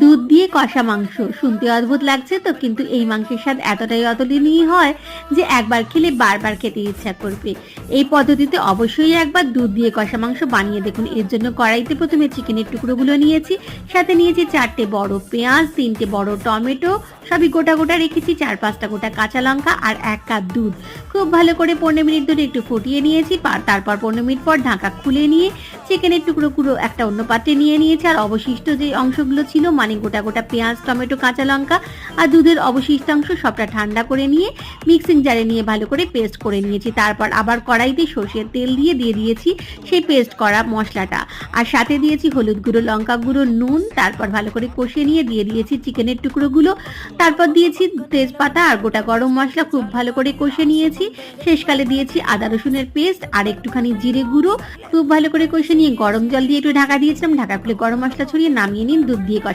দুধ দিয়ে কষা মাংস শুনতে অদ্ভুত লাগছে তো, কিন্তু এই মাংসের স্বাদ এতটাই অতুলনীয় হয় যে একবার খেলে বারবার খেতে ইচ্ছা করবে। এই পদ্ধতিতে অবশ্যই একবার দুধ দিয়ে কষা মাংস বানিয়ে দেখুন। এর জন্য কড়াইতে প্রথমে চিকেনের টুকরোগুলো নিয়েছি, সাথে নিয়েছি 4টে বড় পেঁয়াজ, 3টে বড় টমেটো, সবই গোটা গোটা রেখেছি, 4-5টা গোটা কাঁচা লঙ্কা আর 1 কাপ দুধ। খুব ভালো করে 15 মিনিট ধরে একটু ফুটিয়ে নিয়েছি। তারপর 15 মিনিট পর ঢাকা খুলে নিয়ে চিকেনের টুকরোগুলো একটা অন্য পাত্রে নিয়ে নিয়েছি, আর অবশিষ্ট যে অংশগুলো ছিল মানে গোটা গোটা পেঁয়াজ, টমেটো, কাঁচা লঙ্কা আর দুধের অবশিষ্টাংশ সবটা ঠান্ডা করে নিয়ে মিক্সিং জারে নিয়ে ভালো করে পেস্ট করে নিয়েছি। তারপর আবার কড়াইতে সর্ষের তেল দিয়ে দিয়েছি সেই পেস্ট করা মশলাটা, আর সাথে দিয়েছি হলুদ গুঁড়ো, লঙ্কা গুঁড়ো, নুন। তারপর ভালো করে কষিয়ে নিয়ে দিয়ে দিয়েছি চিকেনের টুকরোগুলো, তারপর দিয়েছি তেজপাতা আর গোটা গরম মশলা, খুব ভালো করে কষে নিয়েছি। শেষকালে দিয়েছি আদা রসুনের পেস্ট আর একটুখানি জিরে গুঁড়ো। খুব ভালো করে কষে নিয়ে গরম জল দিয়ে একটু ঢাকা দিয়েছিলাম, ঢাকা খুলে গরম মশলা ছড়িয়ে নামিয়ে নিন দুধ দিয়ে কষা